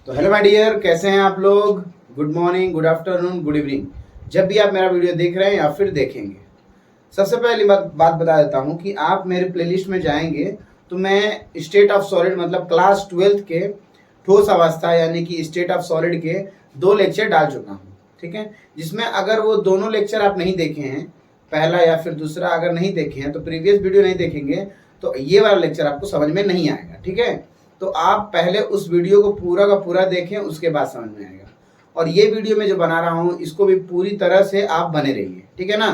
तो hello my dear, कैसे हैं आप लोग। Good morning, good afternoon, good evening, जब भी आप मेरा वीडियो देख रहे हैं या फिर देखेंगे। सबसे पहली बात बता देता हूं कि आप मेरे प्लेलिस्ट में जाएंगे तो मैं स्टेट ऑफ सॉलिड मतलब क्लास 12th के ठोस अवस्था यानी कि स्टेट ऑफ सॉलिड के 2 लेक्चर डाल चुका हूं। ठीक है, जिसमें अगर वो दोनों लेक्चर आप नहीं देखे हैं, पहला या फिर दूसरा अगर नहीं देखे हैं तो प्रीवियस वीडियो नहीं देखेंगे तो ये वाला लेक्चर आपको समझ में नहीं आएगा। ठीक है, तो आप पहले उस वीडियो को पूरा का पूरा देखें, उसके बाद समझ में आएगा। और ये वीडियो में जो बना रहा हूं इसको भी पूरी तरह से आप बने रहिए, ठीक है ना।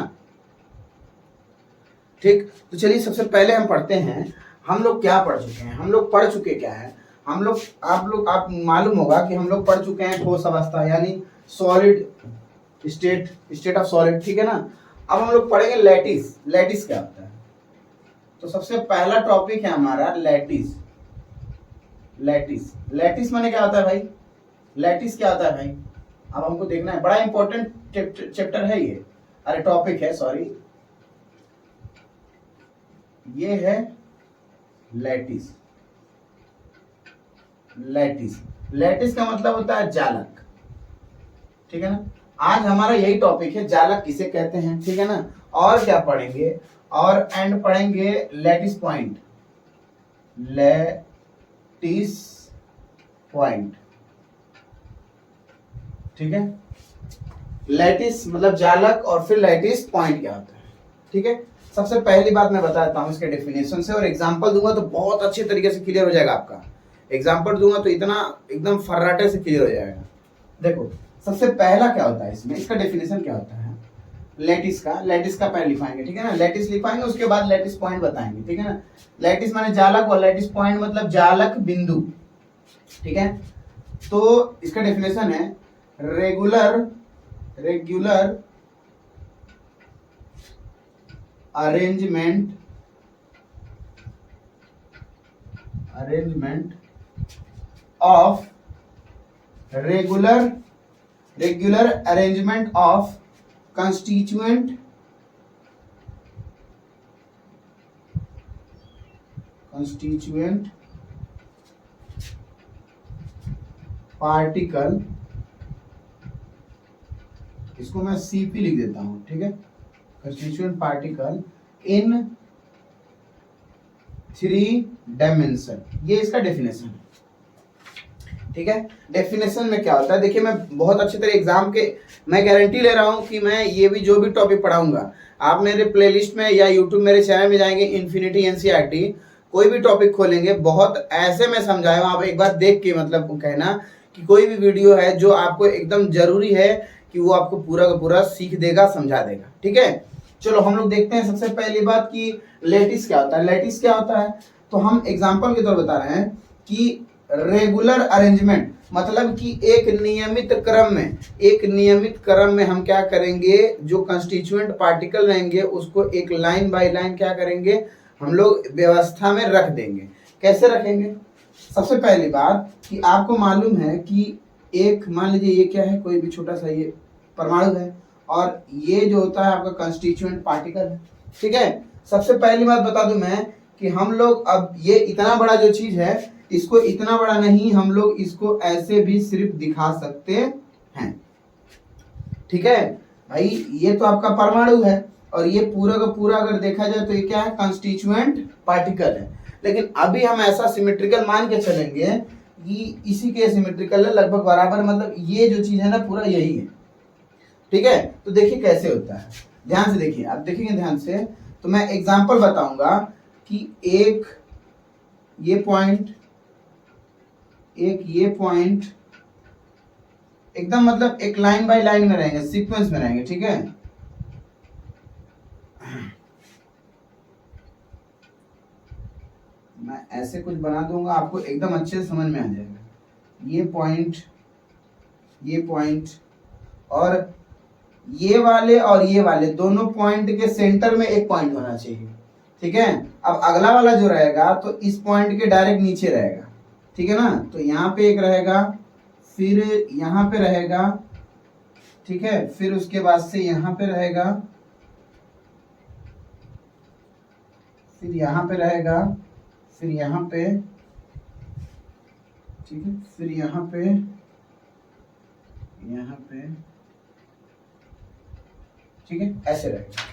ठीक, तो चलिए सबसे पहले हम पढ़ते हैं हम लोग क्या पढ़ चुके हैं। हम लोग पढ़ चुके क्या है, हम लोग आप मालूम होगा कि हम लोग पढ़ चुके हैं ठोस अवस्था यानी सॉलिड स्टेट ऑफ सॉलिड, ठीक है ना। अब हम लोग पढ़ेंगे लैटिस। लैटिस क्या होता है, तो सबसे पहला टॉपिक है हमारा लैटिस। लैटिस लैटिस माने क्या होता है भाई, लैटिस क्या होता है भाई, अब हमको देखना है। बड़ा इंपॉर्टेंट चैप्टर है ये, अरे टॉपिक है, सॉरी, ये है लैटिस। लैटिस लैटिस का मतलब होता है जालक, ठीक है ना। आज हमारा यही टॉपिक है, जालक किसे कहते हैं, ठीक है ना। और क्या पढ़ेंगे, और एंड पढ़ेंगे लैटिस पॉइंट। लैटिस पॉइंट, ठीक है। लैटिस मतलब जालक और फिर लैटिस पॉइंट क्या होता है, ठीक है। सबसे पहली बात मैं बताता हूं इसके डेफिनेशन से, और एग्जांपल दूंगा तो बहुत अच्छे तरीके से क्लियर हो जाएगा आपका। एग्जांपल दूंगा तो इतना एकदम फर्राटे से क्लियर हो जाएगा। देखो सबसे पहला क्या होता है इसमें, इसका डेफिनेशन क्या होता है लैटिस का पहले लिखाएंगे, ठीक है ना। लैटिस लिखाएंगे, उसके बाद लैटिस पॉइंट बताएंगे, ठीक है ना। लैटिस माने जालक और लैटिस पॉइंट मतलब जालक बिंदु, ठीक है। तो इसका डेफिनेशन है regular arrangement of regular arrangement of constituent particle, इसको मैं सीपी लिख देता हूं, ठीक है। कंस्टिट्यूएंट पार्टिकल इन 3 डायमेंशन, ये इसका डेफिनेशन है, ठीक है। डेफिनेशन में क्या होता है, देखिए मैं बहुत अच्छी तरह एग्जाम के मैं गारंटी ले रहा हूं कि मैं ये भी जो भी टॉपिक पढ़ाऊंगा आप मेरे प्लेलिस्ट में या यूट्यूब मेरे चैनल में जाएंगे इन्फिनिटी एनसीईआरटी, कोई भी टॉपिक खोलेंगे बहुत ऐसे में समझाया हूं। आप एक बार देख के मतलब कहना कि कोई भी वीडियो है जो आपको एकदम जरूरी है कि वो आपको पूरा का पूरा सीख देगा, समझा देगा, ठीक है। चलो हम लोग देखते हैं सबसे पहली बात कि लैटिस क्या होता है। लैटिस क्या होता है तो हम एग्जाम्पल के तौर बता रहे हैं कि रेगुलर अरेंजमेंट मतलब कि एक नियमित क्रम में हम क्या करेंगे, जो कंस्टिट्यूएंट पार्टिकल रहेंगे उसको एक लाइन बाय लाइन क्या करेंगे, हम लोग व्यवस्था में रख देंगे। कैसे रखेंगे, सबसे पहली बात कि आपको मालूम है कि एक मान लीजिए ये क्या है, कोई भी छोटा सा ये परमाणु है और ये जो होता है आपका कंस्टिट्यूएंट पार्टिकल है, ठीक है। सबसे पहली बात बता दूं मैं कि हम लोग अब ये इतना बड़ा जो चीज है इसको इतना बड़ा नहीं, हम लोग इसको ऐसे भी सिर्फ दिखा सकते हैं, ठीक है भाई। ये तो आपका परमाणु है और ये पूरा का पूरा अगर देखा जाए तो ये क्या है, कंस्टिट्यूएंट पार्टिकल है। लेकिन अभी हम ऐसा सिमेट्रिकल मान के चलेंगे कि इसी के सिमेट्रिकल है लगभग बराबर, मतलब ये जो चीज है ना पूरा यही है, ठीक है। तो देखिए कैसे होता है, ध्यान से देखिए, आप देखेंगे ध्यान से तो मैं एग्जांपल बताऊंगा कि एक ये पॉइंट एकदम मतलब एक लाइन बाय लाइन में रहेंगे, सीक्वेंस में रहेंगे, ठीक है। मैं ऐसे कुछ बना दूंगा आपको एकदम अच्छे से समझ में आ जाएगा। ये पॉइंट और ये वाले दोनों पॉइंट के सेंटर में एक पॉइंट होना चाहिए, ठीक है। अब अगला वाला जो रहेगा तो इस पॉइंट के डायरेक्ट नीचे रहेगा, ठीक है ना। तो यहाँ पे एक रहेगा, फिर यहाँ पे रहेगा, ठीक है, फिर उसके बाद से यहाँ पे रहेगा, फिर यहाँ पे रहेगा, फिर यहाँ पे, ठीक है, फिर यहाँ पे ठीक है, ऐसे रहेगा।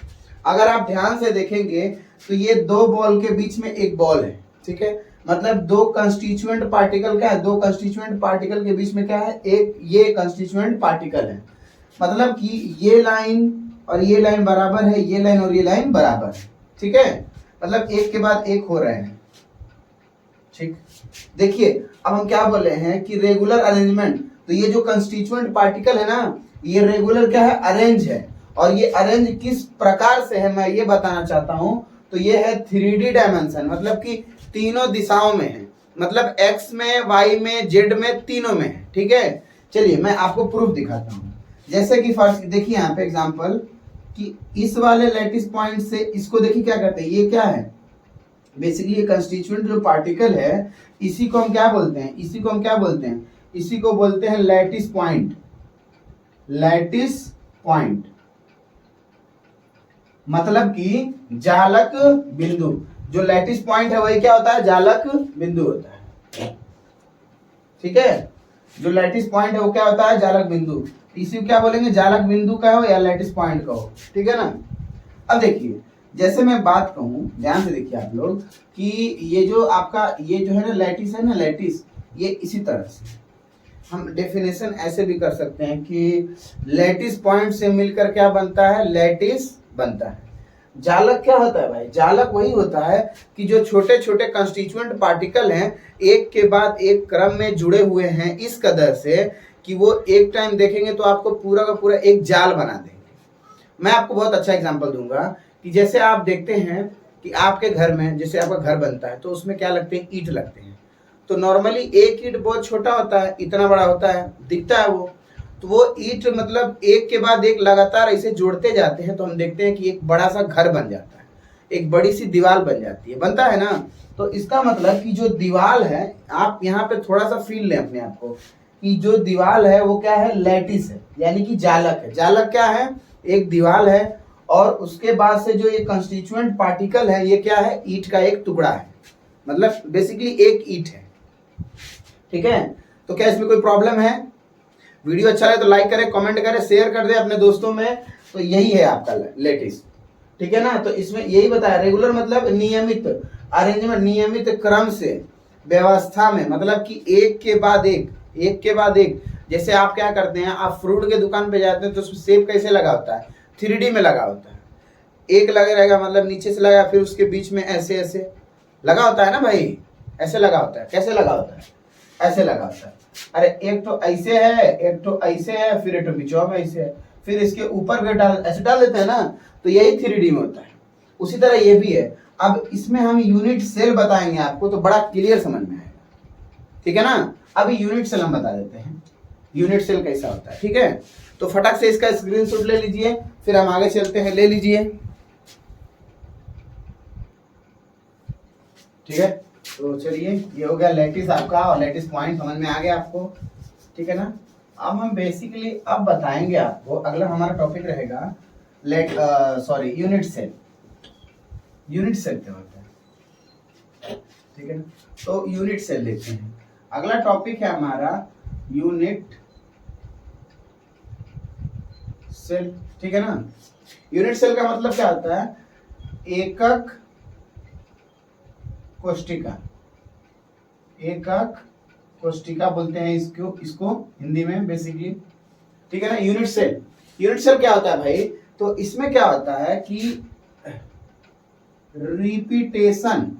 अगर आप ध्यान से देखेंगे तो ये दो बॉल के बीच में एक बॉल है, ठीक है, मतलब दो कंस्टिट्यूएंट पार्टिकल क्या है, दो कंस्टिट्यूएंट पार्टिकल के बीच में क्या है, एक ये कंस्टिट्यूएंट पार्टिकल है। मतलब कि ये लाइन और ये लाइन बराबर है, ये लाइन और ये लाइन बराबर है, ठीक है, मतलब एक के बाद एक हो रहे हैं। ठीक, देखिए अब हम क्या बोल रहे हैं कि रेगुलर अरेंजमेंट, तो ये जो कंस्टिट्यूएंट पार्टिकल है ना, ये रेगुलर क्या है, अरेंज है। और ये अरेंज किस प्रकार से है मैं ये बताना चाहता हूं। तो ये है 3D डायमेंशन, मतलब कि तीनों दिशाओं में है, मतलब x में, y में, z में, तीनों में है। ठीक है, चलिए मैं आपको प्रूफ दिखाता हूं। जैसे कि फर्स्ट देखिए यहाँ पे एग्जांपल, कि इस वाले लैटिस पॉइंट से इसको देखिए क्या करते हैं, ये क्या है, बेसिकली ये कंस्टिट्यूएंट जो पार्टिकल है, इसी को हम क्या बोलते हैं, इसी को हम क्या बोलते हैं, इसी को बोलते हैं लैटिस पॉइंट। लैटिस पॉइंट मतलब कि जालक बिंदु। जो लैटिस पॉइंट है वही क्या होता है, जालक बिंदु होता है। ठीक है, जो लैटिस पॉइंट है वो क्या होता है, जालक बिंदु। इसी को क्या बोलेंगे, जालक बिंदु का हो या लैटिस पॉइंट का हो। ठीक है ना। अब देखिए जैसे मैं बात कहूं, ध्यान से देखिए आप लोग, कि ये जो आपका ये जो है ना लैटिस है ना, लैटिस ये इसी तरह से हम डेफिनेशन ऐसे भी कर सकते हैं कि लैटिस पॉइंट से मिलकर क्या बनता है, लैटिस बनता है। जालक क्या होता है भाई, जालक वही होता है कि जो छोटे छोटे कंस्टिट्यूएंट पार्टिकल हैं एक के बाद एक क्रम में जुड़े हुए हैं इस कदर से कि वो एक टाइम देखेंगे तो आपको पूरा का पूरा एक जाल बना देंगे। मैं आपको बहुत अच्छा एग्जांपल दूंगा कि जैसे आप देखते हैं कि आपके घर में, जैसे आपका घर बनता है तो उसमें क्या लगते हैं, ईंट लगते हैं। तो नॉर्मली एक ईंट बहुत छोटा होता है, इतना बड़ा होता है, दिखता है वो, तो वो ईंट मतलब एक के बाद एक लगातार ऐसे जोड़ते जाते हैं तो हम देखते हैं कि एक बड़ा सा घर बन जाता है, एक बड़ी सी दीवार बन जाती है, बनता है ना। तो इसका मतलब कि जो दीवार है, आप यहाँ पे थोड़ा सा फील लें अपने आप को, कि जो दीवार है वो क्या है, लैटिस है, यानी कि जालक है। जालक क्या है, एक दीवार है, और उसके बाद से जो ये कंस्टिट्यूएंट पार्टिकल है ये क्या है, ईंट का एक टुकड़ा है, मतलब बेसिकली एक ईंट है। ठीक है, तो क्या इसमें कोई प्रॉब्लम है? वीडियो अच्छा लगे तो लाइक करें, कमेंट करें, शेयर कर दें अपने दोस्तों में। तो यही है आपका लैटिस। ठीक है ना। तो इसमें यही बताया, रेगुलर मतलब नियमित अरेंजमेंट, नियमित क्रम से, व्यवस्था में, मतलब कि एक के बाद एक, एक के बाद एक। जैसे आप क्या करते हैं, आप फ्रूट के दुकान पे जाते हैं तो उसमें सेब कैसे लगा होता है, 3D में लगा होता है, एक लगा रहेगा, मतलब नीचे से लगा, फिर उसके बीच में ऐसे ऐसे लगा होता है ना भाई, ऐसे लगा होता है। कैसे लगा होता है, ऐसे लगा होता है। अरे एक तो ऐसे है, एक तो ऐसे है, फिर एक तो बीचों में ऐसे है, फिर इसके ऊपर भी डाल ऐसे डाल देते हैं ना, तो यही 3D में होता है। उसी तरह ये भी है। अब इसमें हम यूनिट सेल बताएंगे आपको तो बड़ा क्लियर समझ में आएगा। ठीक है ना। अभी यूनिट सेल हम बता देते हैं, यूनिट सेल कैसा होता है। ठीक है, तो फटाक से इसका स्क्रीनशॉट ले लीजिए, फिर हम आगे चलते हैं। ले लीजिए। ठीक है, तो चलिए ये हो गया लैटिस आपका, और लैटिस पॉइंट समझ में आ गया आपको। ठीक है ना। अब हम बेसिकली अब बताएंगे आपको, अगला हमारा टॉपिक रहेगा यूनिट सेल। यूनिट सेल क्या होता है, ठीक है ना। तो यूनिट सेल देखते हैं। अगला टॉपिक है हमारा यूनिट सेल। ठीक है ना। यूनिट सेल का मतलब क्या होता है, एकक कोष्टिका। एकक कोष्टिका बोलते हैं इसको हिंदी में बेसिकली। ठीक है ना। यूनिट सेल, यूनिट सेल क्या होता है भाई, तो इसमें क्या होता है कि रिपीटेशन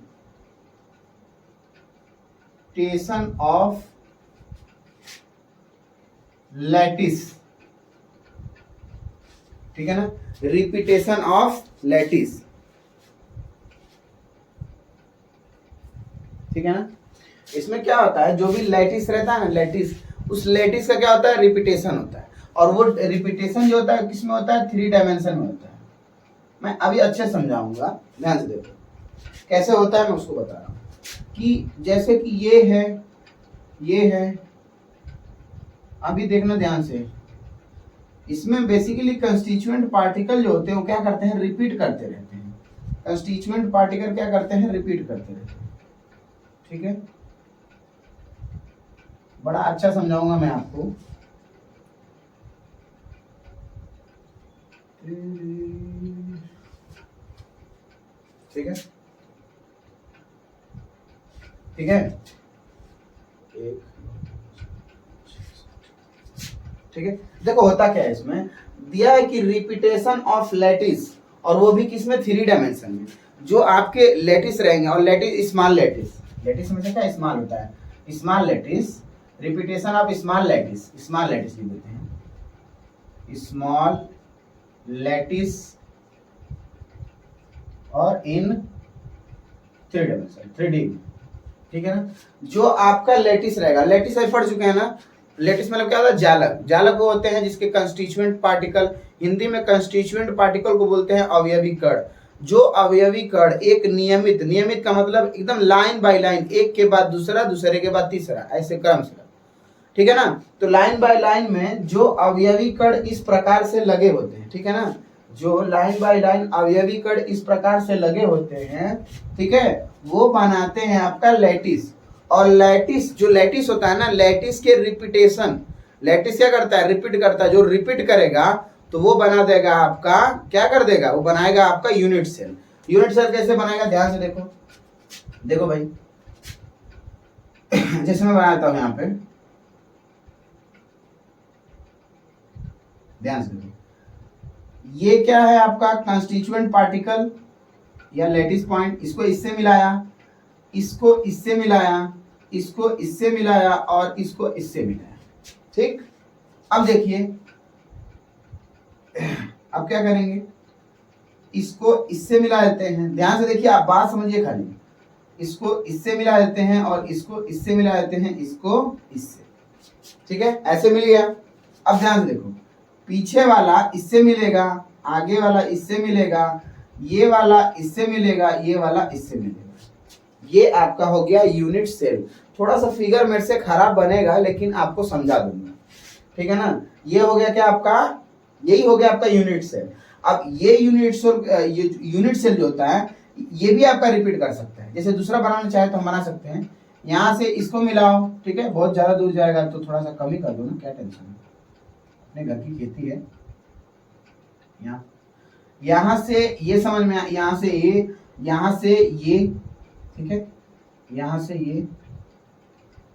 ऑफ लैटिस। ठीक है ना, रिपीटेशन ऑफ लैटिस। ठीक है ना। इसमें क्या होता है, जो भी लैटिस रहता है ना, लैटिस, उस लैटिस का क्या होता है, रिपीटेशन होता है। और वो रिपीटेशन जो होता है किस में होता है, 3 डायमेंशन में होता है। मैं अभी अच्छे समझाऊंगा, ध्यान से देखो कैसे होता है, मैं उसको बता रहा हूँ। कि जैसे कि ये है, ये है, अभी देखना ध्यान से, इसमें बेसिकली कंस्टिट्यूएंट पार्टिकल जो होते हैं वो क्या करते हैं, रिपीट करते रहते हैं। कंस्टिट्यूएंट पार्टिकल क्या करते हैं, रिपीट करते रहते हैं। ठीक है। बड़ा अच्छा समझाऊंगा मैं आपको। ठीक है, ठीक है, ठीक है। देखो होता क्या है, इसमें दिया है कि रिपीटेशन ऑफ लैटिस, और वो भी किसमें, 3 डायमेंशन में। जो आपके लैटिस रहेंगे, और लैटिस स्मॉल लैटिस, लैटिस में से क्या स्मॉल होता है, small lattice, repetition of small lattice, small lattice लिख देते हैं, स्मॉल लैटिस और इन 3 डायमेंशन, 3D, ठीक है ना। जो आपका लैटिस रहेगा, लैटिस अभी पढ़ चुके हैं ना, लैटिस मतलब क्या होता है, जालक। जालक वो होते हैं जिसके कंस्टिट्यूएंट पार्टिकल, हिंदी में कंस्टिट्यूएंट पार्टिकल को बोलते हैं अवयवी कण। जो अवयवी कण एक नियमित, नियमित का मतलब एकदम लाइन बाय लाइन, एक के बाद दूसरा, दूसरे के बाद तीसरा, ऐसे क्रम से, ठीक है ना। तो लाइन बाय लाइन में जो अवयवी कण इस प्रकार से लगे होते हैं, ठीक है ना, जो लाइन बाय लाइन अवयवी कण इस प्रकार से लगे होते हैं, ठीक है, वो बनाते हैं आपका लैटिस। और लैटिस, जो लैटिस होता है ना, लैटिस के रिपीटेशन, लैटिस क्या करता है, रिपीट करता है। जो रिपीट करेगा तो वो बना देगा आपका, क्या कर देगा, वो बनाएगा आपका यूनिट सेल। यूनिट सेल कैसे बनाएगा, ध्यान से देखो, देखो भाई जैसे मैं बनाता हूं यहां पे, ध्यान से देखो, ये क्या है आपका कंस्टिट्यूएंट पार्टिकल या लैटिस पॉइंट, इसको इससे मिलाया, इसको इससे मिलाया, इसको इससे मिलाया और इसको इससे मिलाया, ठीक। अब देखिए, अब क्या करेंगे, इसको इससे मिला देते हैं, ध्यान से देखिए, आप बात समझिए खाली, इसको इससे मिला देते हैं और इसको इससे मिला देते हैं, इसको इससे, ठीक है, ऐसे मिल गया। अब ध्यान से देखो, पीछे वाला इससे मिलेगा, आगे वाला इससे मिलेगा, ये वाला इससे मिलेगा, ये वाला इससे मिलेगा, ये आपका हो गया यूनिट सेल। थोड़ा सा फिगर मेरे से खराब बनेगा लेकिन आपको समझा दूंगा, ठीक है ना। ये हो गया क्या आपका, यही हो गया आपका यूनिट सेल। अब ये यूनिट सेल जो होता है, ये भी आपका रिपीट कर सकता है। जैसे दूसरा बनाना चाहे तो हम बना सकते हैं, यहाँ से इसको मिलाओ, ठीक है, बहुत ज्यादा दूर जाएगा तो थोड़ा सा कम ही कर दो ना, क्या टेंशन है, अपने घर की खेती है। यहाँ से ये समझ में, यहाँ से ये, यहाँ से ये, ठीक है, यहाँ से ये,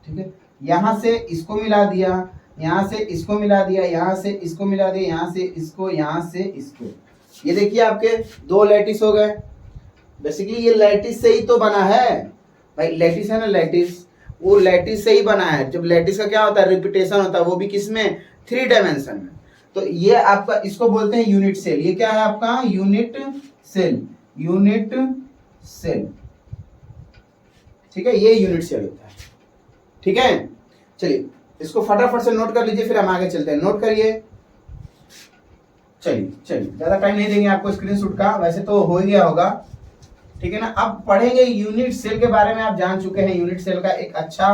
ठीक है, यहाँ से इसको मिला दिया, यहाँ से इसको मिला दिया, यहाँ से इसको मिला दिया, यहाँ से इसको, यहाँ से इसको, ये देखिए आपके 2 लैटिस हो गए। बेसिकली ये लैटिस से ही तो बना है भाई, लैटिस है ना, लैटिस, वो लैटिस से ही बना है। जब लैटिस का क्या होता है, रिपीटेशन होता है, वो भी किसमें, 3 डायमेंशन में। तो ये आपका, इसको बोलते हैं यूनिट सेल। ये क्या है आपका, यूनिट सेल, यूनिट सेल, ठीक है, ये यूनिट सेल होता है, ठीक है। चलिए इसको फटाफट से नोट कर लीजिए, फिर हम आगे चलते हैं। नोट करिए, चलिए चलिए, ज्यादा टाइम नहीं देंगे आपको स्क्रीनशॉट का, वैसे तो हो ही गया होगा, ठीक है ना। अब पढ़ेंगे यूनिट सेल के बारे में, आप जान चुके हैं। यूनिट सेल का एक अच्छा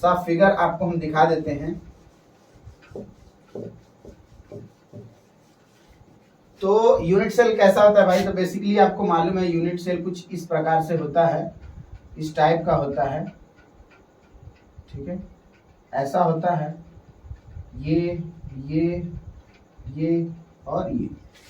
सा फिगर आपको हम दिखा देते हैं। तो यूनिट सेल कैसा होता है भाई, तो बेसिकली आपको मालूम है यूनिट सेल कुछ इस प्रकार से होता है, इस टाइप का होता है, ठीक है, ऐसा होता है, ये और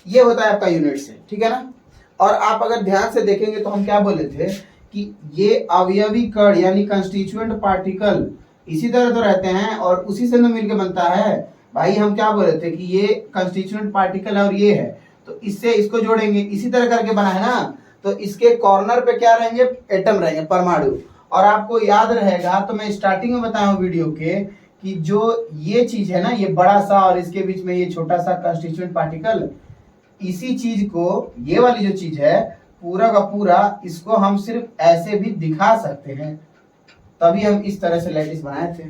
ये होता है आपका यूनिट सेल, ठीक है ना। और आप अगर ध्यान से देखेंगे तो हम क्या बोले थे कि ये अवयवी कण यानी कंस्टिट्यूएंट पार्टिकल इसी तरह तो रहते हैं और उसी से तो मिलकर बनता है भाई। हम क्या बोले थे कि ये कंस्टिट्यूएंट पार्टिकल है और ये है, तो इससे इसको जोड़ेंगे, इसी तरह करके बना है ना। तो इसके कॉर्नर पे क्या रहेंगे, एटम रहेंगे, परमाणु। और आपको याद रहेगा तो मैं स्टार्टिंग में बताया हूँ वीडियो के कि जो ये चीज है ना, ये बड़ा सा और इसके बीच में ये छोटा सा कंस्टिट्यूएंट पार्टिकल, इसी चीज को, ये वाली जो चीज है पूरा का पूरा, इसको हम सिर्फ ऐसे भी दिखा सकते हैं, तभी हम इस तरह से लैटिस बनाए थे।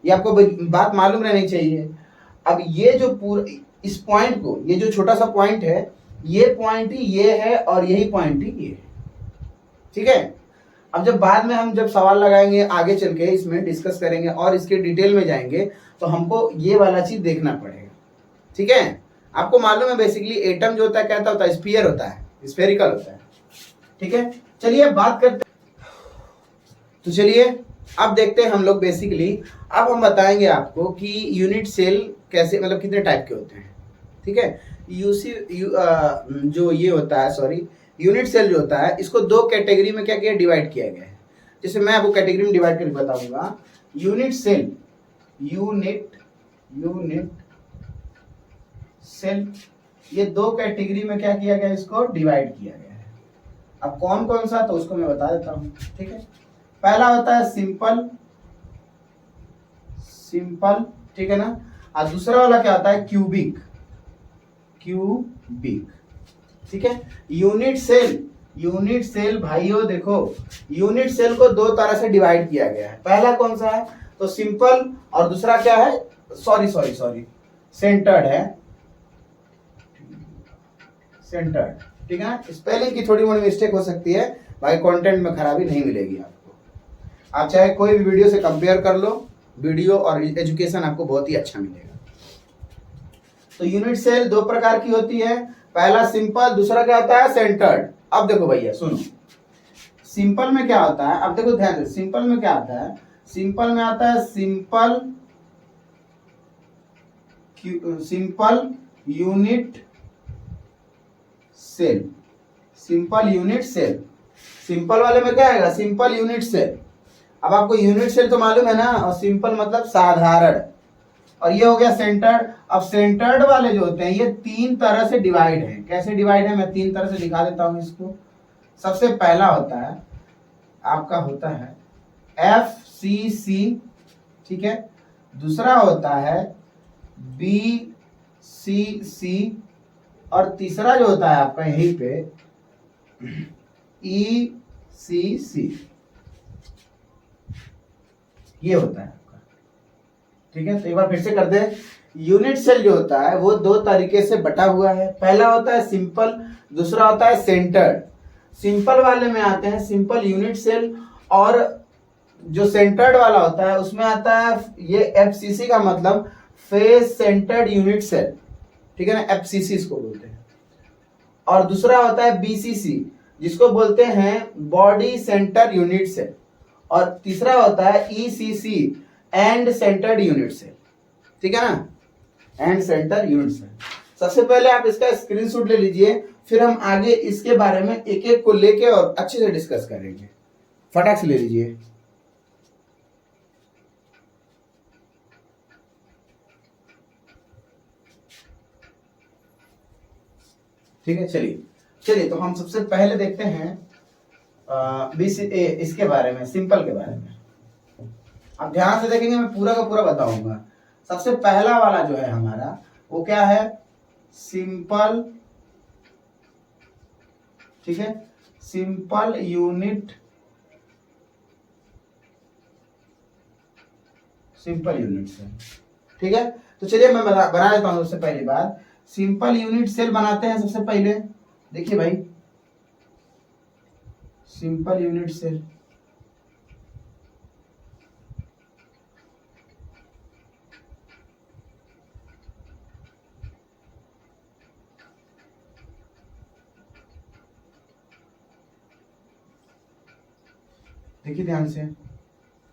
ये आपको बात मालूम रहनी चाहिए। अब ये जो पूरा, इस पॉइंट को, ये जो छोटा सा पॉइंट है, ये पॉइंट ही ये है और यही पॉइंट ही ये है, ठीक है। अब जब बाद में हम जब सवाल लगाएंगे आगे चल के, इसमें डिस्कस करेंगे और इसके डिटेल में जाएंगे, तो हमको ये वाला चीज देखना पड़ेगा, ठीक है। आपको मालूम है बेसिकली एटम जो होता है कैसा होता है, स्फीयर होता है, स्फेरिकल होता है, ठीक है। चलिए बात करते, तो चलिए अब देखते हैं हम लोग बेसिकली, अब हम बताएंगे आपको कि यूनिट सेल कैसे, मतलब कितने टाइप के होते हैं। ठीक है, जो ये होता है, सॉरी, यूनिट सेल जो होता है इसको दो कैटेगरी में क्या किया, डिवाइड किया गया है। जैसे मैं आपको कैटेगरी में डिवाइड करके बताऊंगा। यूनिट सेल, यूनिट सेल, ये दो कैटेगरी में क्या किया गया, इसको डिवाइड किया गया है। अब कौन कौन सा, तो उसको मैं बता देता हूं। ठीक है, पहला होता है सिंपल, ठीक है ना। और दूसरा वाला क्या होता है, क्यूबिक। ठीक है, यूनिट सेल भाइयों देखो, यूनिट सेल को दो तरह से डिवाइड किया गया है। पहला कौन सा है, तो सिंपल, और दूसरा क्या है, सॉरी सेंटर्ड है, सेंटर्ड। ठीक है ना, स्पेलिंग की थोड़ी मोड़ी मिस्टेक हो सकती है, भाई कंटेंट में खराबी नहीं मिलेगी आपको। आप चाहे कोई भी वीडियो से कंपेयर कर लो, वीडियो और एजुकेशन आपको बहुत ही अच्छा मिलेगा। तो यूनिट सेल दो प्रकार की होती है, पहला सिंपल, दूसरा क्या होता है, सेंटर्ड। अब देखो भैया सुनो, सिंपल में क्या होता है, अब देखो ध्यान से, सिंपल में क्या आता है, सिंपल में आता है सिंपल यूनिट सेल, सिंपल वाले में क्या आएगा, सिंपल यूनिट सेल। अब आपको यूनिट सेल तो मालूम है ना, और सिंपल मतलब साधारण, और ये हो गया सेंटर्ड। अब सेंटर्ड वाले जो होते हैं ये तीन तरह से डिवाइड है। कैसे डिवाइड है, मैं तीन तरह से दिखा देता हूं इसको। सबसे पहला होता है आपका, होता है FCC, ठीक है। दूसरा होता है BCC, और तीसरा जो होता है आपका यहीं पे ECC, ये होता है आपका। ठीक है, तो एक बार फिर से कर दे। यूनिट सेल जो होता है वो दो तरीके से बटा हुआ है, पहला होता है सिंपल, दूसरा होता है सेंटर्ड। सिंपल वाले में आते हैं सिंपल यूनिट सेल, और जो सेंटर्ड वाला होता है उसमें आता है ये FCC का मतलब फेस सेंटर्ड यूनिट सेल। ठीक है ना, FCC इसको बोलते हैं। और दूसरा होता है BCC, जिसको बोलते हैं बॉडी सेंटर यूनिट सेल। और तीसरा होता है ECC, end centred unit cell. ठीक है ना, एंड सेंटर यूनिट सेल। सबसे पहले आप इसका स्क्रीनशॉट ले लीजिए, फिर हम आगे इसके बारे में एक एक को लेके और अच्छे से डिस्कस करेंगे। फटाक से ले लीजिए। ठीक है, चलिए तो हम सबसे पहले देखते हैं इसके बारे में, सिंपल के बारे में। अब ध्यान से देखेंगे, मैं पूरा का पूरा बताऊंगा। सबसे पहला वाला जो है हमारा, वो क्या है, सिंपल। ठीक है, सिंपल यूनिट सेल। ठीक है, तो चलिए मैं बना देता हूं। सबसे पहली बात, सिंपल यूनिट सेल बनाते हैं। सबसे पहले देखिए भाई, सिंपल यूनिट सेल, देखिए ध्यान से,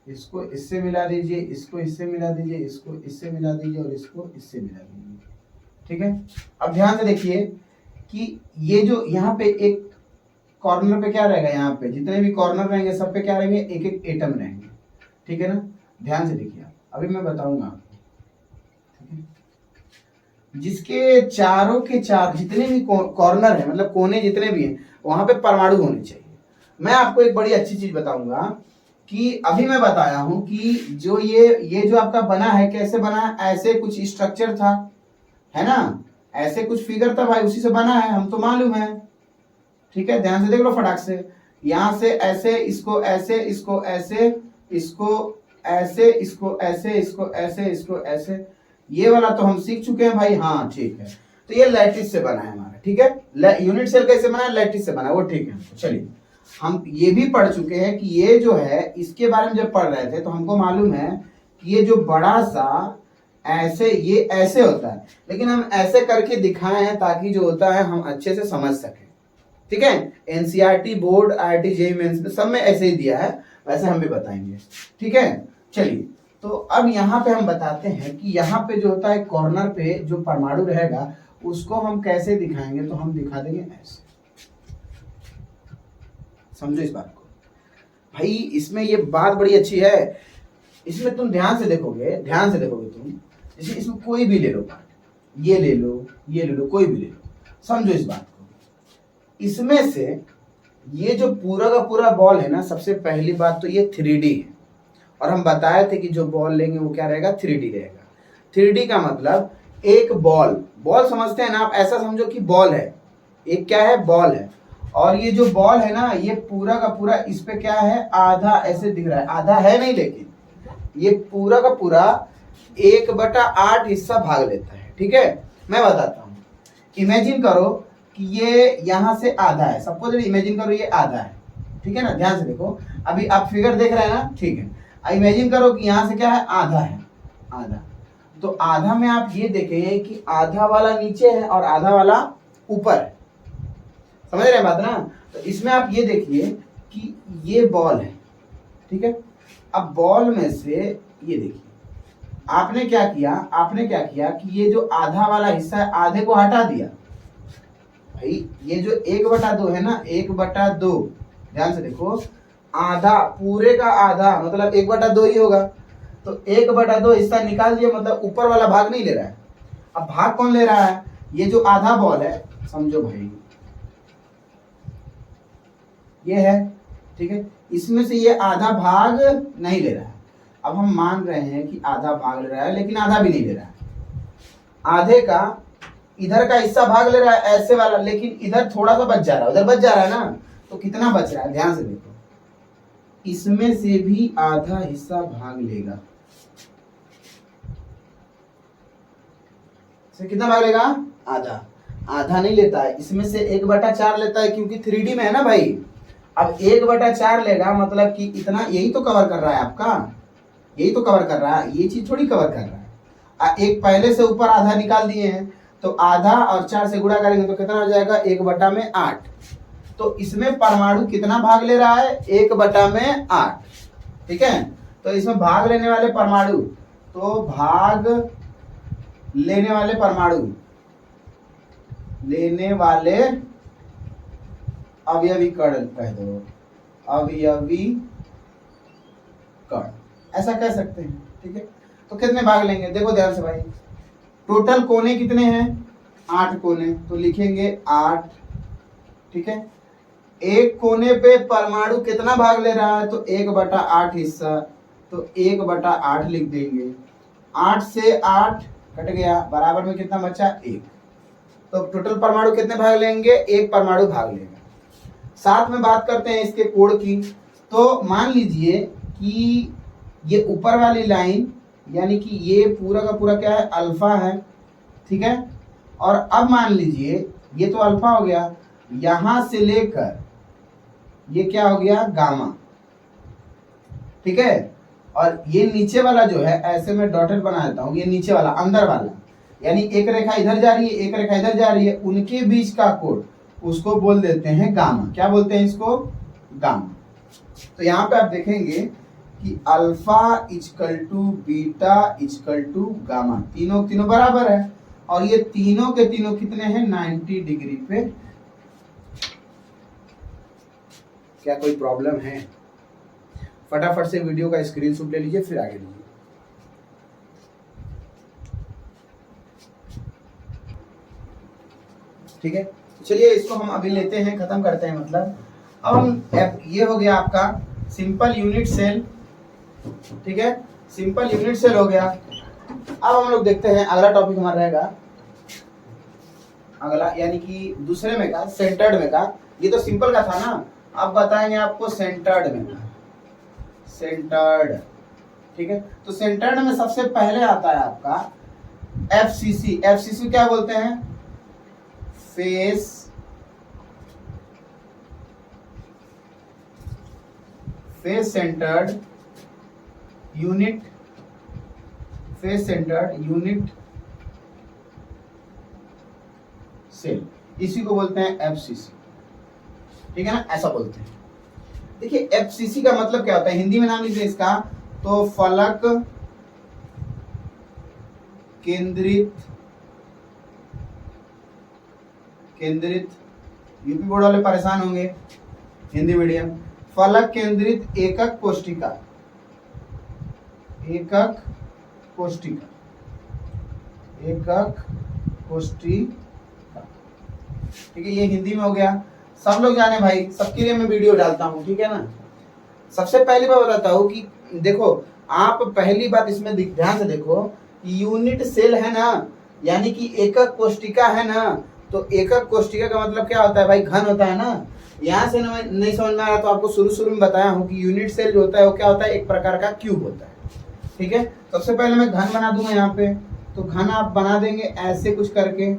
इसको इससे मिला दीजिए, इसको इससे मिला दीजिए, इसको इससे मिला दीजिए, और इसको इससे मिला दीजिए। ठीक है, अब ध्यान से देखिए कि ये जो यहाँ पे एक कॉर्नर पे क्या रहेगा, यहाँ पे जितने भी कॉर्नर रहेंगे सब पे क्या रहेंगे, एक एक एटम रहेंगे। ठीक है ना, ध्यान से देखिए, अभी मैं बताऊंगा आपको। ठीक है, जिसके चारों के चार जितने भी कॉर्नर है, मतलब कोने जितने भी हैं, वहां पे परमाणु होने चाहिए। मैं आपको एक बड़ी अच्छी चीज बताऊंगा कि अभी मैं बताया हूं कि जो ये जो आपका बना है, कैसे बना है, ऐसे कुछ स्ट्रक्चर था, है ना, ऐसे कुछ फिगर था भाई, उसी से बना है, हम तो मालूम है। ठीक है, ध्यान से देख लो फटाक से, यहां से ऐसे, इसको ऐसे, इसको ऐसे, इसको ऐसे, इसको ऐसे, इसको ऐसे, इसको ऐसे, ये वाला तो हम सीख चुके हैं भाई। हाँ ठीक है, तो ये लैटिस से बना है हमारा। ठीक है, यूनिट सेल कैसे बना है, लैटिस से बना है, वो ठीक है। चलिए, हम ये भी पढ़ चुके हैं कि ये जो है, इसके बारे में जब पढ़ रहे थे तो हमको मालूम है कि ये जो बड़ा सा ऐसे, ये ऐसे होता है, लेकिन हम ऐसे करके दिखाए हैं ताकि जो होता है हम अच्छे से समझ सकें। ठीक है। NCERT board, IIT JEE mains में सब में ऐसे ही दिया है, वैसे हम भी बताएंगे। ठीक है, चलिए तो अब यहाँ पे हम बताते हैं कि यहाँ पे जो होता है कॉर्नर पे जो परमाणु रहेगा उसको हम कैसे दिखाएंगे, तो हम दिखा देंगे ऐसे। समझो इस बात को भाई, इसमें ये बात बड़ी अच्छी है। इसमें तुम ध्यान से देखोगे तुम, जैसे इसमें कोई भी ले लो पार्ट, ये ले लो, ये ले लो, कोई भी ले लो, समझो इस बात को। इसमें से ये जो पूरा का पूरा बॉल है ना, सबसे पहली बात तो ये 3D है, और हम बताए थे कि जो बॉल लेंगे वो क्या रहेगा, 3D रहेगा। 3D का मतलब एक बॉल समझते हैं ना आप, ऐसा समझो कि बॉल है, एक क्या है, बॉल है, और ये जो बॉल है ना ये पूरा का पूरा इस पे क्या है, आधा ऐसे दिख रहा है, आधा है नहीं लेकिन ये पूरा का पूरा 1/8 हिस्सा भाग लेता है। ठीक है, मैं बताता हूँ। इमेजिन करो कि ये यहाँ से आधा है, सबको इमेजिन करो ये आधा है, ठीक है ना, ध्यान से देखो, अभी आप फिगर देख रहे हैं ना, ठीक है। इमेजिन करो कि यहाँ से क्या है, आधा है, आधा, तो आधा में आप ये देखें कि आधा वाला नीचे है और आधा वाला ऊपर है, समझ रहे हैं बात ना। तो इसमें आप ये देखिए कि ये बॉल है, ठीक है। अब बॉल में से ये देखिए आपने क्या किया कि ये जो आधा वाला हिस्सा है आधे को हटा दिया भाई। ये जो 1/2 है ना, 1/2, ध्यान से देखो, आधा पूरे का आधा मतलब 1/2 ही होगा, तो 1/2 हिस्सा निकाल दिया, मतलब ऊपर वाला भाग नहीं ले रहा है। अब भाग कौन ले रहा है, ये जो आधा बॉल है, समझो भाई ये है, ठीक है, इसमें से ये आधा भाग नहीं ले रहा है। अब हम मान रहे हैं कि आधा भाग ले रहा है, लेकिन आधा भी नहीं ले रहा है, आधे का इधर का हिस्सा भाग ले रहा है ऐसे वाला, लेकिन इधर थोड़ा सा बच जा रहा है, उधर बच जा रहा है ना, तो कितना बच रहा है, ध्यान से देखो, इसमें से भी आधा हिस्सा भाग लेगा। कितना भाग लेगा, आधा नहीं लेता है, इसमें से 1/4 लेता है, क्योंकि 3D में है ना भाई। अब 1/4 लेगा मतलब कि इतना, यही तो कवर कर रहा है आपका, यही तो कवर कर रहा है, ये चीज थोड़ी कवर कर रहा है। एक पहले से ऊपर आधा निकाल दिए हैं, तो आधा और 4 से गुणा करेंगे तो कितना हो जाएगा, 1/8। तो इसमें परमाणु कितना भाग ले रहा है, 1/8, ठीक है। तो इसमें भाग लेने वाले परमाणु, तो भाग लेने वाले परमाणु, लेने वाले अवयवी कण कह दो, अवयवी कण, ऐसा कह सकते हैं, ठीक है। तो कितने भाग लेंगे, देखो ध्यान से भाई, टोटल कोने कितने हैं, 8 कोने, तो लिखेंगे 8, ठीक है। एक कोने पे परमाणु कितना भाग ले रहा है, तो 1/8 हिस्सा, तो 1/8 लिख देंगे। 8 से 8 कट गया, बराबर में कितना बचा, 1। तो टोटल परमाणु कितने भाग लेंगे, 1 परमाणु भाग लेगा। साथ में बात करते हैं इसके कोण की, तो मान लीजिए कि ये ऊपर वाली लाइन, यानी कि ये पूरा का पूरा क्या है, अल्फा है, ठीक है। और अब मान लीजिए ये तो अल्फा हो गया, यहां से लेकर ये क्या हो गया, गामा, ठीक है। और ये नीचे वाला जो है, ऐसे मैं डॉटेड बना देता हूं, ये नीचे वाला अंदर वाला, यानी एक रेखा इधर जा रही है, एक रेखा इधर जा रही है, उनके बीच का कोण, उसको बोल देते हैं गामा। क्या बोलते हैं इसको, गामा। तो यहाँ पे आप देखेंगे कि alpha equal to beta equal to gamma, तीनों तीनों बराबर है, और ये तीनों के तीनों कितने हैं, 90 डिग्री पे। क्या कोई प्रॉब्लम है, फटाफट से वीडियो का स्क्रीनशॉट ले लीजिए, फिर आगे लीजिए। ठीक है, चलिए इसको हम अभी लेते हैं, खत्म करते हैं, मतलब अब हम, ये हो गया आपका सिंपल यूनिट सेल, ठीक है, सिंपल यूनिट सेल हो गया। अब हम लोग देखते हैं अगला टॉपिक हमारा रहेगा, अगला यानी कि दूसरे में का, सेंटर्ड में का। ये तो सिंपल का था ना, अब बताएंगे आपको सेंटर्ड में का, सेंटर्ड, ठीक है। तो सेंटर्ड में सबसे पहले आता है आपका एफसीसी। एफसीसी क्या बोलते हैं, face centred unit, face centred unit cell, इसी को बोलते हैं एफसीसी, ठीक है ना, ऐसा बोलते हैं। देखिए एफसीसी का मतलब क्या होता है, हिंदी में नाम लीजिए इसका, तो फलक केंद्रित यूपी बोर्ड वाले परेशान होंगे, हिंदी मीडियम, फलक केंद्रित एकक कोष्टिका, एकक कोष्टिका, ठीक है, ये हिंदी में हो गया। सब लोग जाने भाई, सबके लिए मैं वीडियो डालता हूँ, ठीक है ना। सबसे पहली बात बताता हूँ कि देखो, आप पहली बात इसमें ध्यान से देखो, यूनिट सेल है ना, यानी कि एकक कोष्टिका है ना, तो एकक कोष्टिका का मतलब क्या होता है भाई, घन होता है ना। यहाँ से नहीं समझ में आया तो आपको शुरू में बताया हूँ कि यूनिट सेल जो होता है वो क्या होता है, एक प्रकार का क्यूब होता है, ठीक है। सबसे पहले मैं घन बना दूंगा यहाँ पे, तो घन आप बना देंगे ऐसे कुछ करके,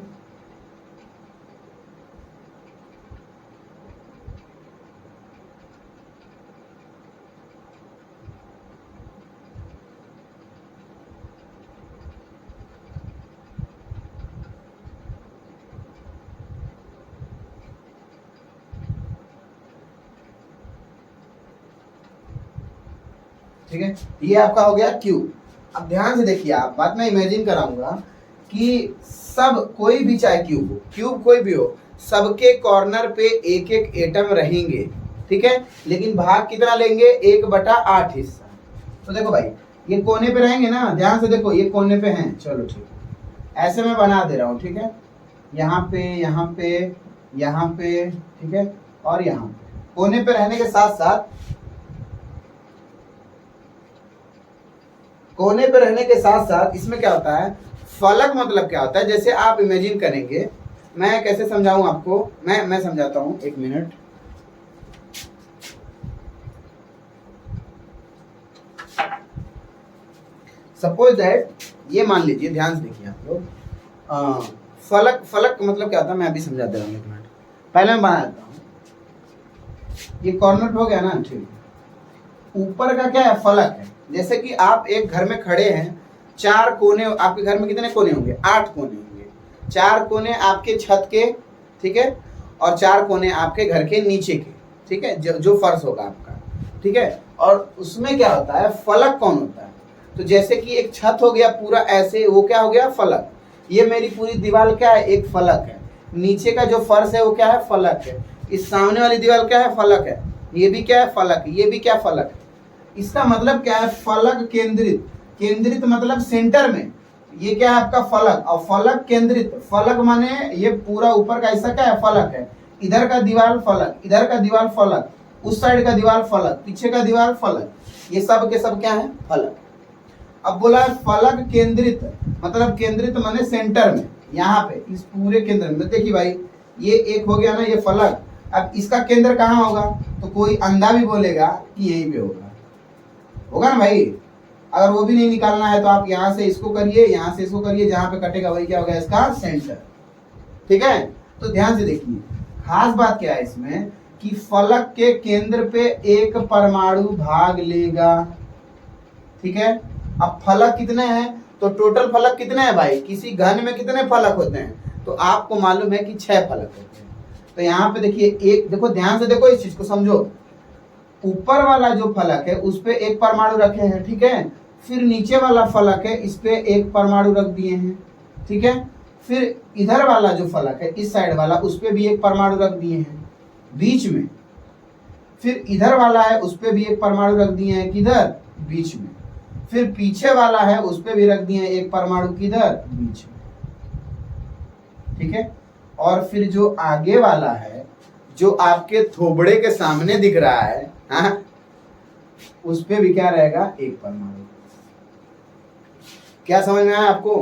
ठीक है, ये आपका हो गया क्यूब। अब ध्यान से देखिए, आप बात मैं इमेजिन कराऊंगा कि सब कोई भी चाहे क्यूब कोई भी हो, सबके कॉर्नर पे एक एक एटम रहेंगे, ठीक है, लेकिन भाग कितना लेंगे, 1/8 हिस्सा। तो देखो भाई, ये कोने पे रहेंगे ना, ध्यान से देखो, ये कोने पे हैं, चलो ठीक है, ऐसे मैं बना दे रहा हूँ, ठीक है, यहाँ पे यहाँ पे यहाँ पे, ठीक है, और यहाँ पे कोने पे रहने के साथ साथ, कोने पे रहने के साथ साथ इसमें क्या होता है, फलक मतलब क्या होता है, जैसे आप इमेजिन करेंगे, मैं कैसे समझाऊं आपको, मैं समझाता हूं, एक मिनट। सपोज दैट, ये मान लीजिए, ध्यान से देखिए आप लोग, फलक मतलब क्या होता है, मैं अभी समझा दे रहा हूँ, एक मिनट पहले मैं बना देता हूँ। ये कॉर्नर हो गया ना, ठीक, ऊपर का क्या है, फलक है। जैसे कि आप एक घर में खड़े हैं, 4 कोने, आपके घर में कितने कोने होंगे, 8 कोने होंगे, 4 कोने आपके छत के, ठीक है, और 4 कोने आपके घर के नीचे के, ठीक है, जो फर्श होगा आपका, ठीक है। और उसमें क्या होता है, फलक कौन होता है, तो जैसे कि एक छत हो गया पूरा ऐसे, वो क्या हो गया, फलक। ये मेरी पूरी दीवार क्या है, एक फलक है। नीचे का जो फर्श है वो क्या है, फलक है। इस सामने वाली दीवार क्या है, फलक है। ये भी क्या है, फलक, ये भी क्या, फलक है। इसका मतलब क्या है, फलक केंद्रित मतलब सेंटर में, ये क्या है आपका फलक, और फलक केंद्रित, फलक माने ये पूरा ऊपर का हिस्सा क्या है, फलक है। इधर का दीवार फलक, इधर का दीवार फलक, उस साइड का दीवार फलक, पीछे का दीवार फलक, ये सब के सब क्या है, फलक। अब बोला है फलक केंद्रित, मतलब केंद्रित माने सेंटर में, यहाँ पे इस पूरे केंद्र में। देखिए भाई, ये एक हो गया ना, ये फलक। अब इसका केंद्र कहाँ होगा, तो कोई अंधा भी बोलेगा कि यहीं पे होगा ना भाई। अगर वो भी नहीं निकालना है तो आप यहाँ से इसको करिए, यहाँ से इसको करिए, जहाँ पे कटेगा वही क्या होगा, इसका सेंटर, ठीक है। तो ध्यान से देखिए, खास बात क्या है इसमें कि फलक के केंद्र पे एक परमाणु भाग लेगा, ठीक है। अब फलक कितने हैं, तो टोटल फलक कितने हैं भाई, किसी घन में कितने फलक होते हैं, तो आपको मालूम है कि 6 फलक होते हैं। तो यहाँ पे देखिए, एक देखो, ध्यान से देखो, इस चीज को समझो। ऊपर वाला जो फलक है उस पे एक परमाणु रखे हैं, ठीक है। फिर नीचे वाला फलक है, इस पे एक परमाणु रख दिए हैं, ठीक है। फिर इधर वाला जो फलक है, इस साइड वाला, उस पे भी एक परमाणु रख दिए हैं बीच में। फिर इधर वाला है, उस पे भी एक परमाणु रख दिए हैं, किधर, बीच में। फिर पीछे वाला है, उस पे भी रख दिए हैं एक परमाणु, किधर, बीच में, ठीक है। और फिर जो आगे वाला है, जो आपके थोबड़े के सामने दिख रहा है, हाँ, उस पे भी क्या रहेगा, एक परमाणु। क्या समझ में आया आपको।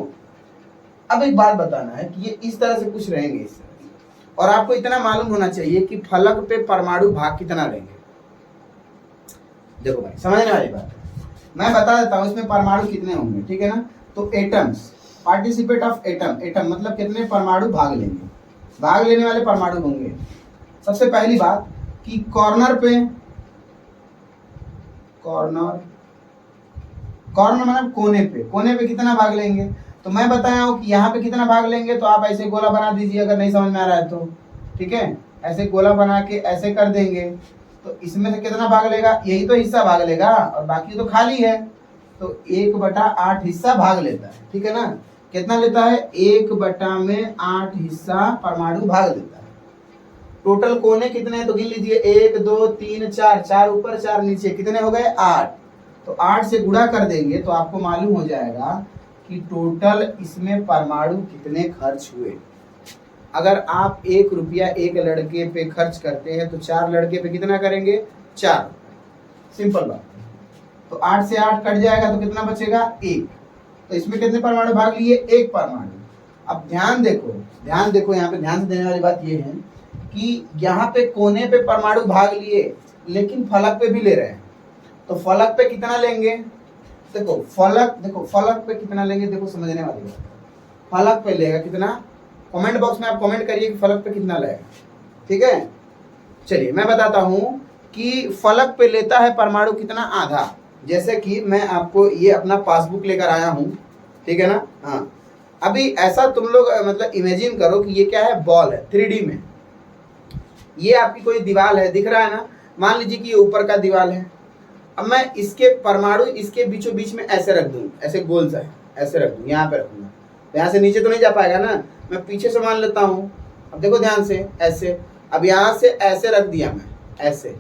अब एक बात बताना है कि ये इस तरह से कुछ रहेंगे, इस तरह से। और आपको इतना मालूम होना चाहिए कि फलक पे परमाणु भाग कितना रहेंगे। देखो भाई, समझने वाली बात है, मैं बता देता हूं इसमें परमाणु कितने होंगे, ठीक है ना। तो एटम्स, पार्टिसिपेट ऑफ एटम मतलब कितने परमाणु भाग लेंगे, भाग लेने वाले परमाणु होंगे। सबसे पहली बात कि कॉर्नर मतलब कोने पे कितना भाग लेंगे। तो मैं बताया हूं कि यहाँ पे कितना भाग लेंगे, तो आप ऐसे गोला बना दीजिए अगर नहीं समझ में आ रहा है तो, ठीक है। ऐसे गोला बना के ऐसे कर देंगे तो इसमें से कितना भाग लेगा, यही तो हिस्सा भाग लेगा और बाकी तो खाली है। तो 1/8 हिस्सा भाग लेता है, ठीक है ना। कितना लेता है, 1/8 हिस्सा परमाणु भाग लेता है। टोटल कोने कितने हैं तो गिन लीजिए, 1 2 3 4, 4 ऊपर 4 नीचे, कितने हो गए 8। तो 8 से गुणा कर देंगे तो आपको मालूम हो जाएगा कि टोटल इसमें परमाणु कितने खर्च हुए। अगर आप 1 रुपया एक लड़के पे खर्च करते हैं तो 4 लड़के पे कितना करेंगे, 4। सिंपल बात। तो 8 से 8 कट जाएगा तो कितना बचेगा, 1। तो इसमें कितने परमाणु भाग लिए, 1 परमाणु। अब ध्यान देखो, ध्यान देखो, यहाँ पे ध्यान से देने वाली बात ये है कि यहाँ पे कोने पे परमाणु भाग लिए लेकिन फलक पे भी ले रहे हैं। तो फलक पे कितना लेंगे, देखो फलक पे कितना लेंगे, देखो समझने वाली बात। फलक पे लेगा कितना, कमेंट बॉक्स में आप कमेंट करिए कि फलक पे कितना लेगा, ठीक है। चलिए मैं बताता हूं कि फलक पे लेता है परमाणु कितना, आधा। जैसे कि मैं आपको ये अपना पासबुक लेकर आया हूं, ठीक है ना। हाँ, अभी ऐसा तुम लोग मतलब इमेजिन करो कि ये क्या है, बॉल है 3D में। ये आपकी कोई दीवार है, दिख रहा है ना। मान लीजिए कि ये ऊपर का दीवार है। अब मैं इसके परमाणु इसके बीचों बीच में ऐसे रख दूं, ऐसे गोल सा ऐसे रख दूं, यहाँ पे रखूंगा तो यहाँ से नीचे तो नहीं जा पाएगा ना। मैं पीछे से मान लेता हूँ, अब देखो ध्यान से, ऐसे। अब यहाँ से ऐसे रख दिया, मैं ऐसे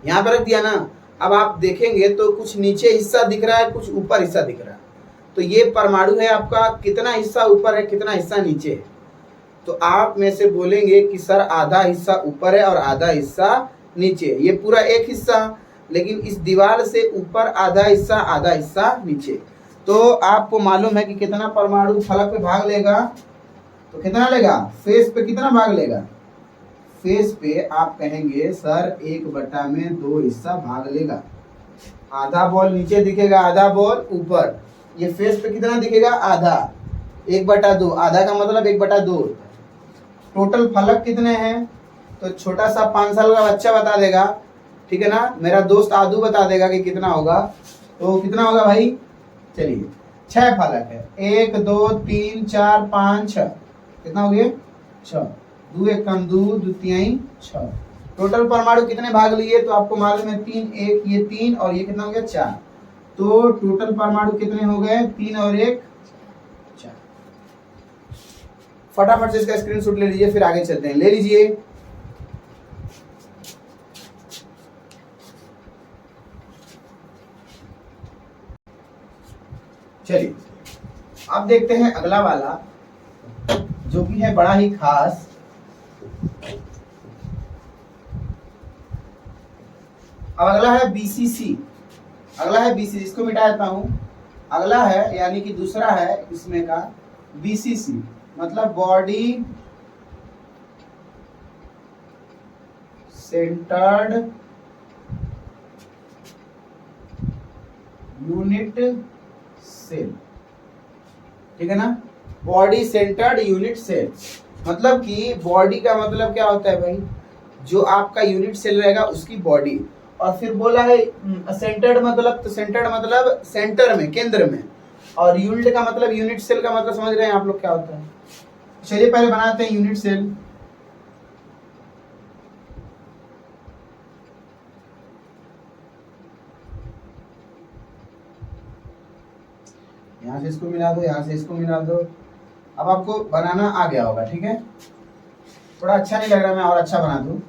यहाँ पे रख दिया ना। अब आप देखेंगे तो कुछ नीचे हिस्सा दिख रहा है, कुछ ऊपर हिस्सा दिख रहा है। तो ये परमाणु है आपका, कितना हिस्सा ऊपर है, कितना हिस्सा नीचे है। तो आप में से बोलेंगे कि सर आधा हिस्सा ऊपर है और आधा हिस्सा नीचे। ये पूरा एक हिस्सा, लेकिन इस दीवार से ऊपर आधा हिस्सा नीचे। तो आपको मालूम है कि कितना परमाणु फलक पे भाग लेगा, तो कितना लेगा, फेस पे कितना भाग लेगा। फेस पे आप कहेंगे सर 1/2 हिस्सा भाग लेगा। आधा बॉल नीचे दिखेगा, आधा बॉल ऊपर। ये फेस पे कितना दिखेगा, आधा, 1/2। आधा का मतलब 1/2। टोटल फलक कितने हैं, तो छोटा सा 5 साल का बच्चा बता देगा, ठीक है ना। मेरा दोस्त आदू बता देगा कि कितना होगा। तो कितना होगा भाई, चलिए 6 फलक है, 1 2 3 4 5 6, कितना हो गया 6। 2 1 कम 2, 2 3 6। टोटल परमाणु कितने भाग लिए, तो आपको मालूम है 3 1, ये 3 और ये कितना हो गया 4। तो टोटल परमाणु कितने हो गए, 3 और 1 4। फटाफट से इसका स्क्रीनशॉट ले लीजिए, फिर आगे चलते हैं। ले लीजिए। चलिए अब देखते हैं अगला वाला, जो कि है बड़ा ही खास। अब अगला है BCC। अगला है BCC, इसको मिटा देता हूं। अगला है यानी कि दूसरा है इसमें का BCC, मतलब बॉडी सेंटर्ड यूनिट सेल, ठीक है ना। बॉडी सेंटर्ड यूनिट सेल मतलब कि बॉडी का मतलब क्या होता है भाई, जो आपका यूनिट सेल रहेगा उसकी बॉडी। और फिर बोला है सेंटर्ड मतलब, तो सेंटर्ड मतलब सेंटर में, केंद्र में। और यूनिट का मतलब, यूनिट सेल का मतलब समझ रहे हैं आप लोग क्या होता है। चलिए पहले बनाते हैं यूनिट सेल। यहाँ से इसको मिला दो, यहाँ से इसको मिला दो। अब आपको बनाना आ गया होगा, ठीक है। थोड़ा अच्छा नहीं लग रहा, मैं और अच्छा बना दूं।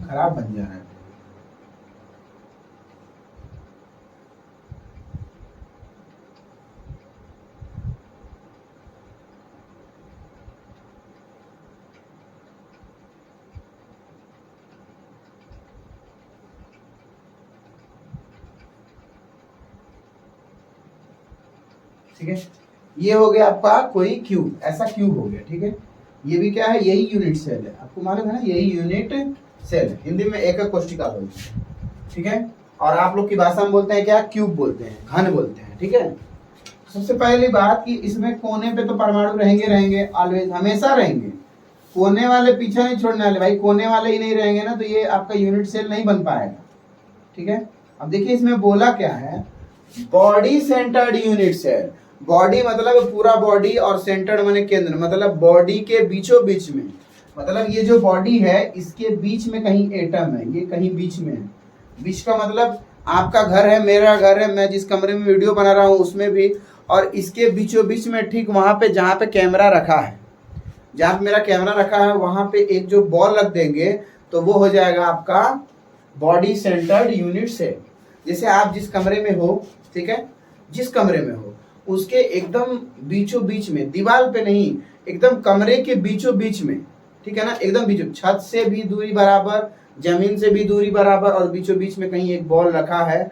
खराब बन जा रहा है। ठीक है, ये हो गया आपका कोई क्यूब, ऐसा क्यूब हो गया, ठीक है। ये भी क्या है, यही यूनिट सेल है, आपको मालूम है ना, यही यूनिट सेल है। हिंदी में एकक कोशिका बोलते हैं, ठीक है। और आप लोग की भाषा में बोलते हैं क्या, क्यूब बोलते हैं, घन बोलते हैं, ठीक है। सबसे पहली बात कि इसमें कोने पे तो परमाणु रहेंगे ऑलवेज, हमेशा रहेंगे। कोने वाले पीछे नहीं छोड़ने वाले भाई, कोने वाले ही नहीं रहेंगे ना तो ये आपका यूनिट सेल नहीं बन पाएगा। ठीक है, अब देखिए इसमें बोला क्या है, body centred unit cell. Body मतलब पूरा बॉडी और सेंटर्ड माने केंद्र, मतलब बॉडी के बीचों बीच में, मतलब ये जो बॉडी है इसके बीच में कहीं एटम है, ये कहीं बीच में है। बीच का मतलब आपका घर है, मेरा घर है, मैं जिस कमरे में वीडियो बना रहा हूँ उसमें भी, और इसके बीचों बीच में ठीक वहां पे जहाँ पे कैमरा रखा है, जहाँ पे मेरा कैमरा रखा है वहां पे एक जो बॉल रख देंगे तो वो हो जाएगा आपका बॉडी सेंटर्ड यूनिट सेल। जैसे आप जिस कमरे में हो, ठीक है, जिस कमरे में हो उसके एकदम बीचों बीच में, दीवार पे नहीं, एकदम कमरे के बीचों बीच में, ठीक है ना, एकदम बीचों, छत से भी दूरी बराबर, जमीन से भी दूरी बराबर, और बीचों बीच में कहीं एक बॉल रखा है,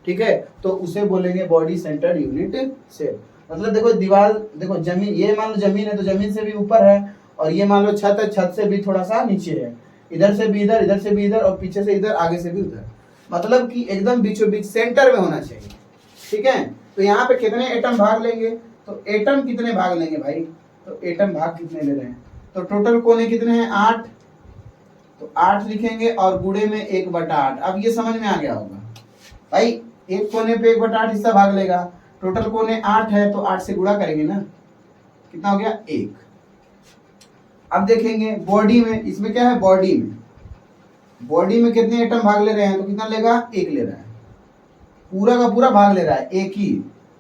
ठीक है, तो उसे बोलेंगे बॉडी सेंटर्ड यूनिट सेल। मतलब देखो दीवार, देखो जमीन, ये मान लो जमीन है तो जमीन से भी ऊपर है, और ये मान लो छत है, छत से भी थोड़ा सा नीचे है, इधर से भी इधर, इधर से भी इधर, और पीछे से इधर, आगे से भी उधर, मतलब कि एकदम बीचों बीच सेंटर में होना चाहिए। ठीक है, तो यहाँ पे कितने एटम भाग लेंगे, तो एटम कितने भाग लेंगे भाई, तो एटम भाग कितने ले रहे हैं, तो टोटल कोने कितने हैं 8, तो 8 लिखेंगे और गुणे में 1/8। अब ये समझ में आ गया होगा भाई, एक कोने पे 1/8 हिस्सा भाग लेगा, टोटल कोने 8 है तो 8 से गुणा करेंगे ना, कितना हो गया 1। अब देखेंगे बॉडी में, इसमें क्या है बॉडी में, बॉडी में कितने एटम भाग ले रहे हैं, तो कितना लेगा 1 ले रहा है, पूरा का पूरा भाग ले रहा है 1 ही,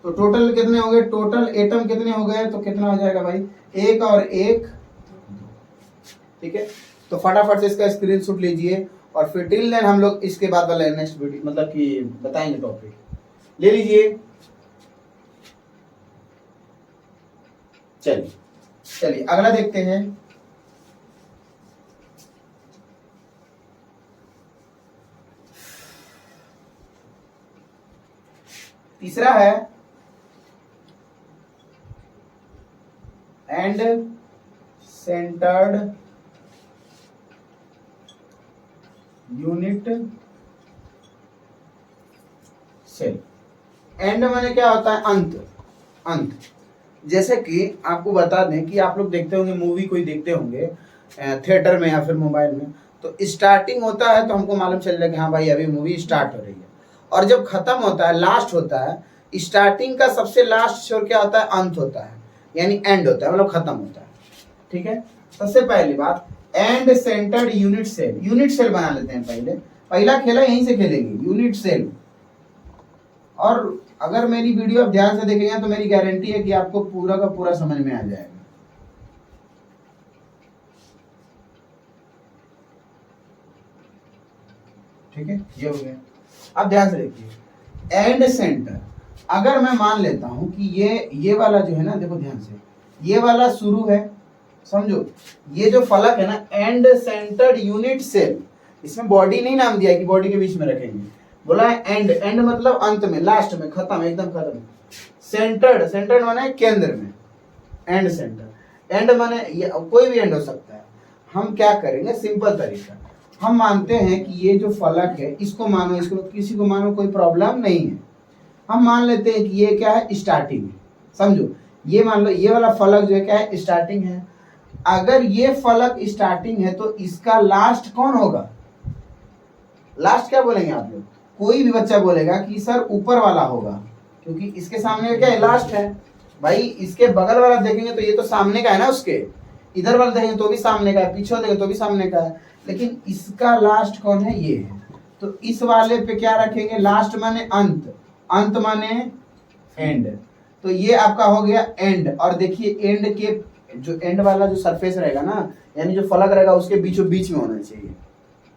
तो टोटल कितने हो गए, टोटल एटम कितने हो गए, तो कितना हो जाएगा भाई 1 और 1। ठीक है, तो फटाफट से इसका स्क्रीनशॉट लीजिए, और फिर टिल देन हम लोग इसके बाद वाला नेक्स्ट वीडियो मतलब कि बताएंगे टॉपिक, ले लीजिए। चलिए चलिए अगला देखते हैं। तीसरा है end centred unit cell. End माने क्या होता है, अंत, अंत। जैसे कि आपको बता दें कि आप लोग देखते होंगे मूवी, कोई देखते होंगे थिएटर में या फिर मोबाइल में, तो स्टार्टिंग होता है तो हमको मालूम चल जाए कि हाँ भाई अभी मूवी स्टार्ट हो रही है, और जब खत्म होता है, लास्ट होता है, स्टार्टिंग का सबसे लास्ट छोर क्या होता है, अंत होता है, यानी एंड होता है, मतलब खत्म होता है। ठीक है, सबसे पहली बात end centred unit cell. Unit cell बना लेते हैं पहले, पहला खेला यहीं से खेलेंगे यूनिट सेल। और अगर मेरी वीडियो आप ध्यान से देखेंगे तो मेरी गारंटी है कि आपको पूरा का पूरा समझ में आ जाएगा। ठीक है, ये हो गया। अब ध्यान से देखिए एंड सेंटर, अगर मैं मान लेता हूं कि ये वाला जो है ना, देखो ध्यान से, ये वाला शुरू है, समझो, ये जो फलक है ना एंड सेंटर्ड यूनिट सेल, इसमें बॉडी नहीं नाम दिया कि बॉडी के बीच में रखेंगे, बोला है एंड, एंड मतलब अंत में, लास्ट में, खत्म, एकदम खत्म। सेंटर्ड, सेंटर्ड माने केंद्र में, एंड सेंटर, एंड माने कोई भी एंड हो सकता है। हम क्या करेंगे, सिंपल तरीका, हम मानते हैं कि ये जो फलक है इसको मानो, इसको किसी को मानो, कोई प्रॉब्लम नहीं है। हम मान लेते हैं कि ये क्या है, स्टार्टिंग है, समझो, ये मान लो ये वाला फलक जो है क्या है, स्टार्टिंग है। अगर ये फलक स्टार्टिंग है तो इसका लास्ट कौन होगा, लास्ट क्या बोलेंगे आप लोग, कोई भी बच्चा बोलेगा कि सर ऊपर वाला होगा, क्योंकि इसके सामने क्या है, लास्ट है। भाई इसके बगल वाला देखेंगे तो ये तो सामने का है ना, उसके इधर वाला देखेंगे तो भी सामने का है, पीछे देखेंगे तो भी सामने का है, लेकिन इसका लास्ट कौन है, ये है। तो इस वाले पे क्या रखेंगे, लास्ट माने अंत, अंत माने एंड, तो ये आपका हो गया एंड। और देखिए एंड के जो एंड वाला जो सरफेस रहेगा ना, यानी जो फलक रहेगा उसके बीचों बीच में होना चाहिए।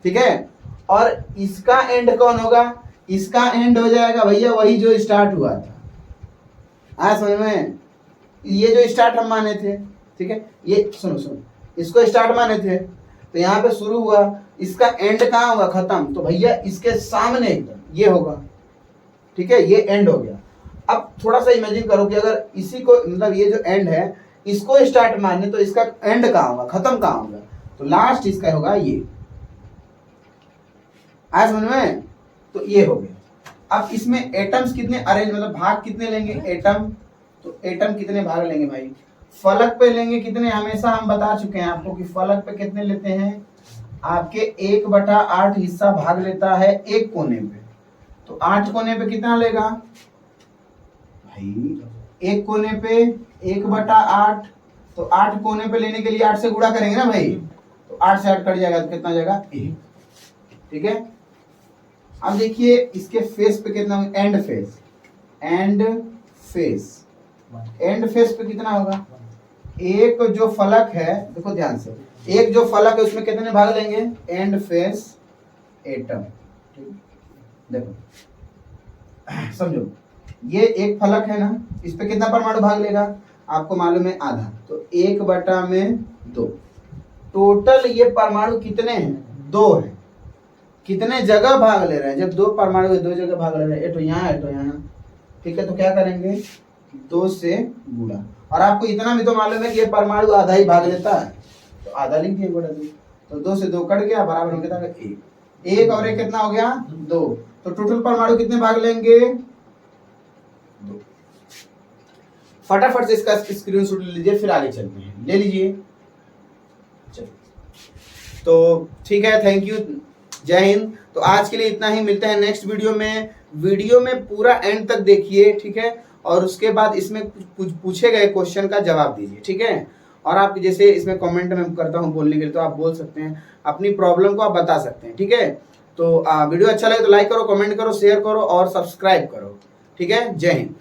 ठीक है, और इसका एंड कौन होगा, इसका एंड हो जाएगा भैया वही जो स्टार्ट हुआ था। समझ में, ये जो स्टार्ट हम माने थे, ठीक है, ये सुनो सुनो, इसको स्टार्ट माने थे तो यहाँ पे शुरू हुआ, इसका एंड कहाँ होगा, खत्म, तो भैया इसके सामने एकदम ये होगा। ठीक है, ये एंड हो गया। अब थोड़ा सा इमेजिन करो कि अगर इसी को, मतलब ये जो एंड है इसको स्टार्ट माने तो इसका एंड कहाँ होगा, खत्म कहाँ होगा, तो लास्ट इसका होगा ये। आया समझ में, तो ये हो गया। अब इसमें एटम्स कितने अरेंज, मतलब भाग कितने लेंगे एटम, तो एटम कितने भाग लेंगे भाई? फलक पे लेंगे कितने, हमेशा हम बता चुके हैं आपको कि फलक पे कितने लेते हैं, आपके 1/8 हिस्सा भाग लेता है एक कोने पे। तो 8 कोने पे कितना लेगा भाई? एक कोने पे 1/8, तो 8 कोने पे लेने के लिए 8 से गुणा करेंगे ना भाई, तो 8 से 8 कट जाएगा तो कितना जाएगा? 1। ठीक है, अब देखिए इसके फेस पे कितना, and face, and face, and face पे कितना होगा? एक जो फलक है, देखो ध्यान से, एक जो फलक है उसमें कितने भाग लेंगे? And face atom. देखो समझो, ये एक फलक है ना, इस पे कितना परमाणु भाग लेगा? आपको मालूम है आधा, तो 1/2। टोटल ये परमाणु कितने हैं? 2 है। कितने जगह भाग ले रहे हैं? जब 2 परमाणु 2 जगह भाग ले रहे हैं, एक तो यहाँ है तो यहाँ, ठीक है, तो क्या करेंगे? 2 से गुणा। और आपको इतना भी तो मालूम है कि ये परमाणु आधा ही भाग लेता है, तो आधा लिख दिए गुणा 2, तो 2 से 2 कट गया, बराबर हो गया 1। 1 और 1 कितना हो गया? 2। तो टोटल परमाणु कितने भाग लेंगे? 2। फटाफट से इसका स्क्रीनशॉट ले लीजिए, फिर आगे चलते हैं। ले लीजिए, चलो तो ठीक है, थैंक यू, जय हिंद। तो आज के लिए इतना ही, मिलते हैं नेक्स्ट वीडियो में। वीडियो में पूरा एंड तक देखिए, ठीक है, और उसके बाद इसमें कुछ पूछे गए क्वेश्चन का जवाब दीजिए, ठीक है। और आप जैसे इसमें कमेंट में करता हूँ बोलने के लिए, तो आप बोल सकते हैं, अपनी प्रॉब्लम को आप बता सकते हैं, ठीक है। तो वीडियो अच्छा लगे तो लाइक करो, कमेंट करो, शेयर करो और सब्सक्राइब करो, ठीक है। जय हिंद।